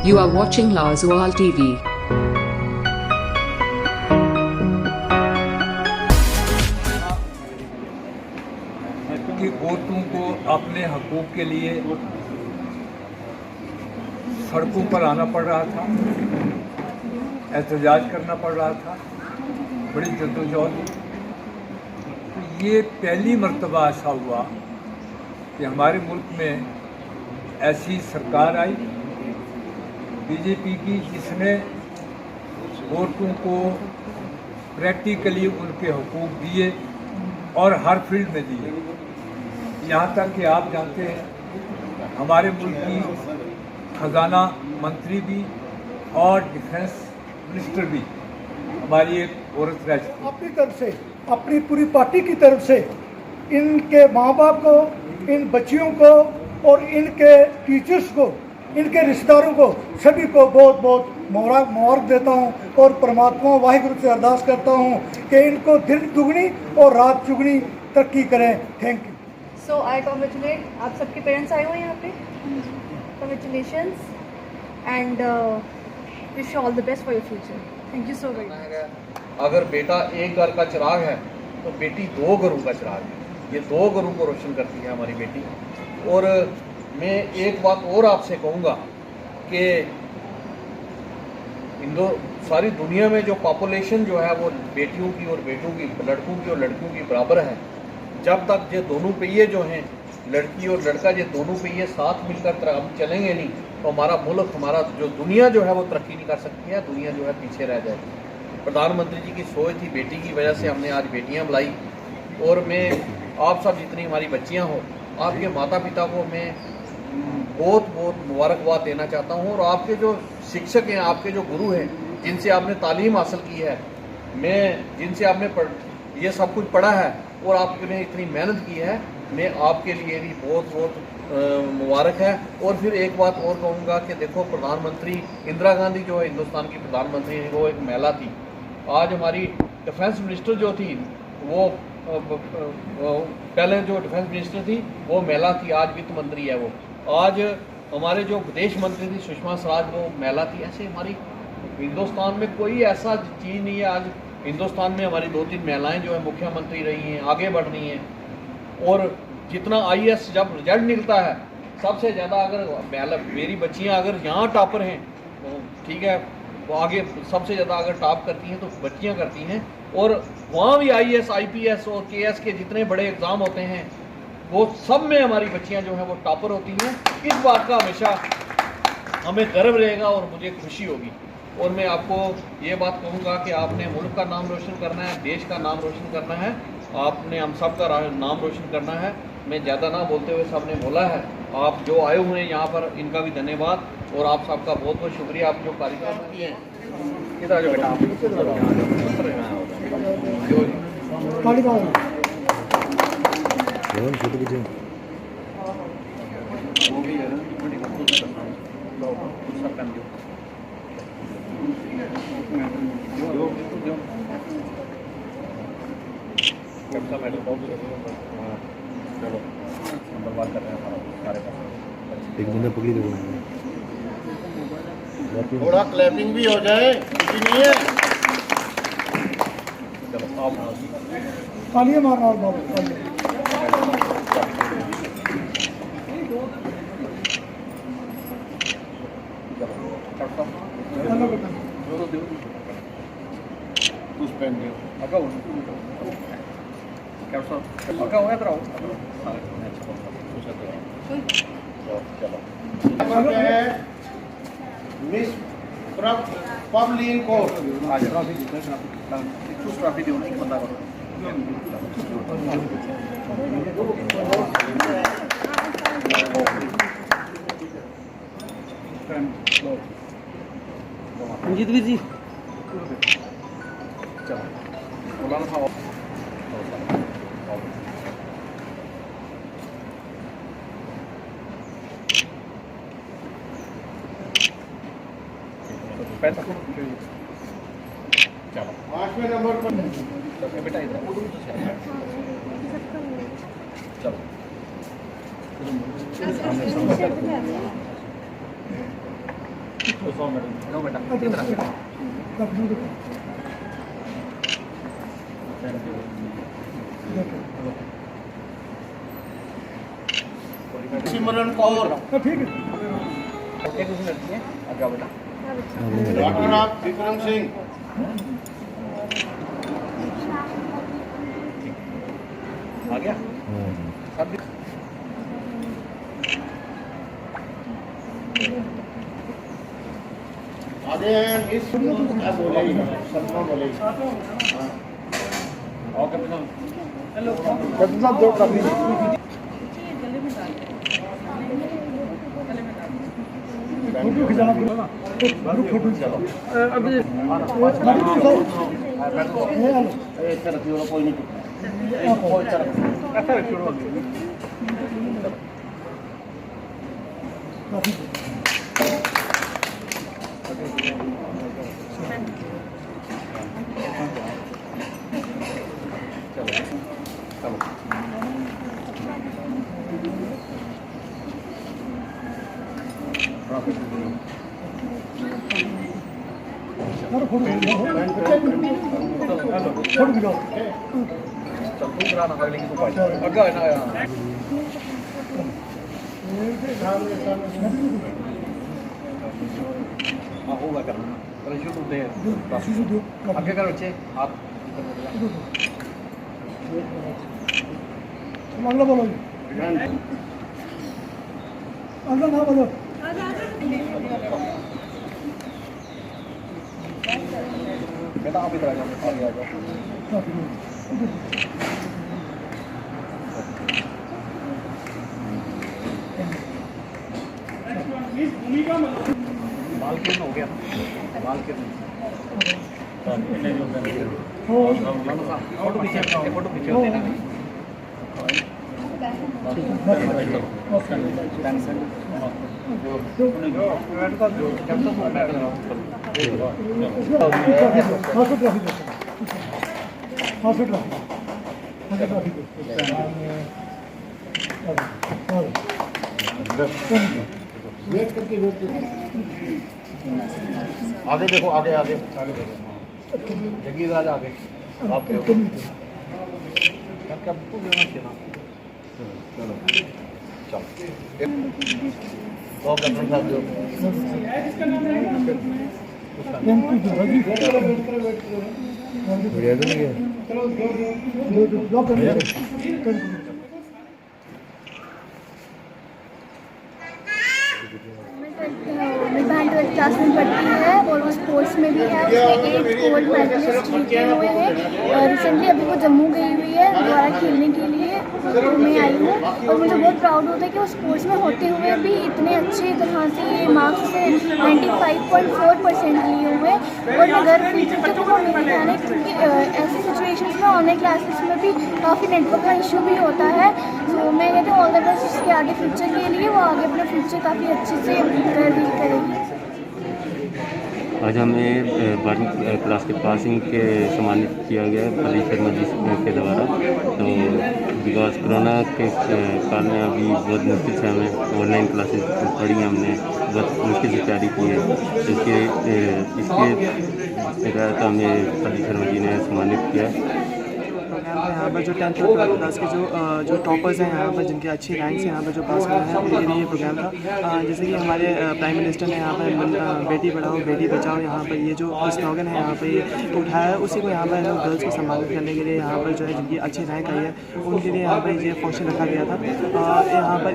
You are watching Lazoal TV. कि औरतों को अपने हकूक़ के लिए सड़कों पर आना पड़ रहा था, एहतजाज करना पड़ रहा था, बड़ी जद्दोजहद। ये पहली मर्तबा ऐसा हुआ कि हमारे मुल्क में ऐसी सरकार आई बीजेपी की, जिसने औरतों को प्रैक्टिकली उनके हकूक़ दिए और हर फील्ड में दिए। यहाँ तक कि आप जानते हैं हमारे मुल्क की खजाना मंत्री भी और डिफेंस मिनिस्टर भी हमारी एक औरत रह चुकी। अपनी तरफ से, अपनी पूरी पार्टी की तरफ से इनके माँ बाप को, इन बच्चियों को और इनके टीचर्स को, इनके रिश्तेदारों को, सभी को बहुत बहुत मुबारक देता हूँ और परमात्मा वाहिगुरु से अरदास करता हूँ कि इनको दिन दुगनी और रात चुगनी तरक्की करें। Thank you. So I congratulate, आप सबके पेरेंट्स आए हुए हैं यहाँ पे, congratulations and wish you all the best for your future. Thank you so much. अगर बेटा एक घर का चिराग है तो बेटी दो घरों का चिराग है। ये दो घरों को रोशन करती है हमारी बेटी। और मैं एक बात और आपसे कहूँगा कि सारी दुनिया में जो पॉपुलेशन जो है वो बेटियों की और बेटों की, लड़कों की और लड़कियों की बराबर है। जब तक ये दोनों पहिए जो हैं, लड़की और लड़का, ये दोनों पहिए साथ मिलकर हम चलेंगे नहीं तो हमारा मुल्क, हमारा जो दुनिया जो है वो तरक्की नहीं कर सकती है, दुनिया जो है पीछे रह जाएगी। प्रधानमंत्री जी की सोच थी, बेटी की वजह से हमने आज बेटियां बुलाई। और मैं आप सब जितनी हमारी बच्चियां हो, आपके माता पिता को मैं बहुत बहुत मुबारकबाद देना चाहता हूं। और आपके जो शिक्षक हैं, आपके जो गुरु हैं, जिनसे आपने तालीम हासिल की है, जिनसे आपने ये सब कुछ पढ़ा है और आपने इतनी मेहनत की है, मैं आपके लिए भी बहुत बहुत मुबारक है। और फिर एक बात और कहूँगा कि देखो, प्रधानमंत्री इंदिरा गांधी जो है हिंदुस्तान की प्रधानमंत्री, वो एक महिला थी। आज हमारी डिफेंस मिनिस्टर जो थी, वो पहले जो डिफेंस मिनिस्टर थी वो महिला थी, आज वित्त मंत्री है वो। आज हमारे जो विदेश मंत्री थी सुषमा स्वराज, वो महिला थी। ऐसे हमारी हिंदुस्तान में कोई ऐसा चीज़ नहीं है। आज हिंदुस्तान में हमारी 2-3 महिलाएं जो है मुख्यमंत्री रही हैं, आगे बढ़ रही हैं। और जितना IAS जब रिजल्ट निकलता है, सबसे ज़्यादा अगर मेरी बच्चियां अगर यहाँ टॉपर हैं तो ठीक है, वो आगे सबसे ज़्यादा अगर टॉप करती हैं तो बच्चियां करती हैं। और वहाँ भी IAS, IPS और KS के जितने बड़े एग्ज़ाम होते हैं, वो सब में हमारी बच्चियां जो हैं वो टॉपर होती हैं। इस बात का हमेशा हमें गर्व रहेगा और मुझे खुशी होगी। और मैं आपको ये बात कहूँगा कि आपने मुल्क का नाम रोशन करना है, देश का नाम रोशन करना है, आपने हम सब का नाम रोशन करना है। मैं ज़्यादा ना बोलते हुए सबने बोला है। आप जो आए हुए हैं यहाँ पर, इनका भी धन्यवाद और आप सबका बहुत बहुत शुक्रिया। आप जो कार्यक्रम किए हैं, इधर आ जाओ बेटा, एक बंदा पकड़ी दो, थोड़ा क्लैपिंग भी हो जाए, कुछ नहीं है। चलो आप तालियां मारना और बाबू कुछ पहन दो। मिस पवलिन को ट्रॉफी दो ना, बंदा करो। रंजीत वीर जी, चलो मौलाना साहब, चलो 5वें नंबर पर बेटा इधर चलो सिमरन कौर, ठीक है। डॉक्टर ऑफ विक्रम सिंह, आ गया आगे हैं इस बोले ही सपना बोले ओके कैप्टन साहब दो काफी फोटो खिंचाना पड़ेगा फोटो चलो अभी ऐसे रखियो कोई नहीं ऐसा रखियो फोटो खिंचाओ होगा करना आगे करो बच्चे हाथ अगला बोलो अगला ना बोलो बेटा आप इधर आ जाओ आगे आ जाओ बाल किरण हो गया बाल किरण फोटो पीछे होते ना आगे देखो आगे आगे जगीर राज आगे आप मेरी बहन 12th क्लास में पढ़ती है और वो स्पोर्ट्स में भी है। उसने 8 गोल्ड मेडलिस्ट जीते हुए हैं। रिसेंटली अभी वो जम्मू गई हुई है दोबारा खेलने के लिए, तो मैं आई हूँ और मुझे बहुत प्राउड होता है कि वो स्पोर्ट्स में होते हुए भी इतने अच्छे तरह से ये मार्क्स से 95.4% लिए हुए। और मैं गर्व फील करती हूँ कि वो मेरी बहन है, क्योंकि ऐसी सिचुएशंस में ऑनलाइन क्लासेस में भी काफ़ी नेटवर्क का इशू भी होता है। तो मैं कहती हूँ ऑल द बेस्ट उसके आगे फ्यूचर के लिए, वो आगे अपना फ्यूचर काफ़ी अच्छे से करेगी। आज हमें 12वीं क्लास के पासिंग के सम्मानित किया गया है फली शर्मा जी के द्वारा। तो बिकॉज कोरोना के काल में अभी बहुत मुश्किल से हमें ऑनलाइन क्लासेस पढ़ी, हमने बहुत मुश्किल से तैयारी की है। इसके तहत हमें फली शर्मा जी ने सम्मानित किया है। यहाँ पर जो 10th और 12th क्लास के जो टॉपर्स हैं यहाँ पर, जिनके अच्छे रैंक्स हैं यहाँ पर जो पास हुए हैं, उनके लिए ये प्रोग्राम था। जैसे कि हमारे प्राइम मिनिस्टर ने यहाँ पर बेटी पढ़ाओ बेटी बचाओ यहाँ पर ये जो स्लोगन है यहाँ पर ये उठाया है, उसी को यहाँ पर गर्ल्स को सम्मानित करने के लिए यहाँ पर जो है जिनकी अच्छी रैंक आई है उनके लिए यहाँ पर ये फंक्शन रखा गया था। यहाँ पर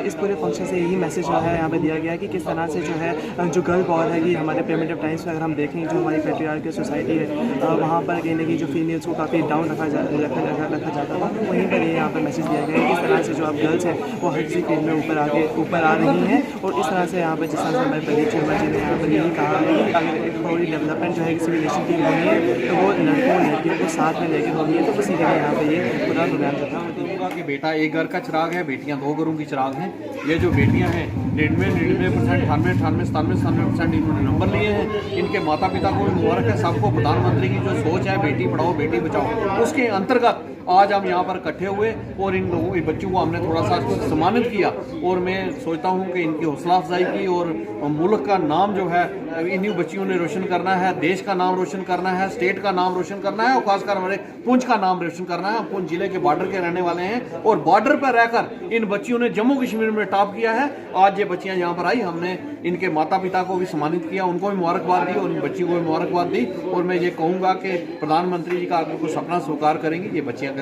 इस पूरे फंक्शन से यही मैसेज जो है यहाँ पर दिया गया है कि किस तरह से जो है जो गर्ल पावर है कि हमारे प्रिमिटिव टाइम्स में अगर हम देखें जो हमारी पैट्रियार्कल सोसाइटी है वहाँ पर कहीं ना कहीं जो फीमेल्स को काफ़ी डाउन रखा जाता था, वहीं पर ये यहाँ पर मैसेज दिया गया है कि इस तरह से जो आप गर्ल्स हैं वो हर किसी फील्ड में ऊपर आ रही हैं। और इस तरह से यहाँ पर जिस तरह से हमारे प्रदीप शर्मा जी ने यहाँ पर यही कहा है कि अगर थोड़ी डेवलपमेंट जो है किसी भी नेशन की होनी है तो वो लड़कों और लड़कियों को साथ में लेकर होनी है। तो उसी लिए यहाँ पर ये पूरा प्रोग्राम चल रहा है कि बेटा एक घर का चिराग है, बेटियां 2 घरों की चिराग हैं। ये जो बेटियां हैं 99%, 98% इन्होंने नंबर लिए हैं। इनके माता पिता को भी मुबारक है। सबको प्रधानमंत्री की जो सोच है बेटी पढ़ाओ बेटी बचाओ उसके अंतर्गत अंतर्गत आज हम यहाँ पर इकट्ठे हुए और इन लोगों इन बच्चों को हमने थोड़ा सा सम्मानित किया। और मैं सोचता हूँ कि इनकी हौसला अफजाई की और मुल्क का नाम जो है इन्हीं बच्चियों ने रोशन करना है, देश का नाम रोशन करना है, स्टेट का नाम रोशन करना है और खासकर हमारे पुंछ का नाम रोशन करना है। पुंछ जिले के बॉर्डर के रहने वाले हैं और बॉर्डर पर रहकर इन बच्चियों ने जम्मू कश्मीर में टॉप किया है। आज ये बच्चियां यहाँ पर आई, हमने इनके माता पिता को भी सम्मानित किया, उनको भी मुबारकबाद दी और इन बच्चियों को भी मुबारकबाद दी। और मैं ये कहूँगा कि प्रधानमंत्री जी का आपको सपना साकार करेंगी, ये बच्चियाँ करेंगी।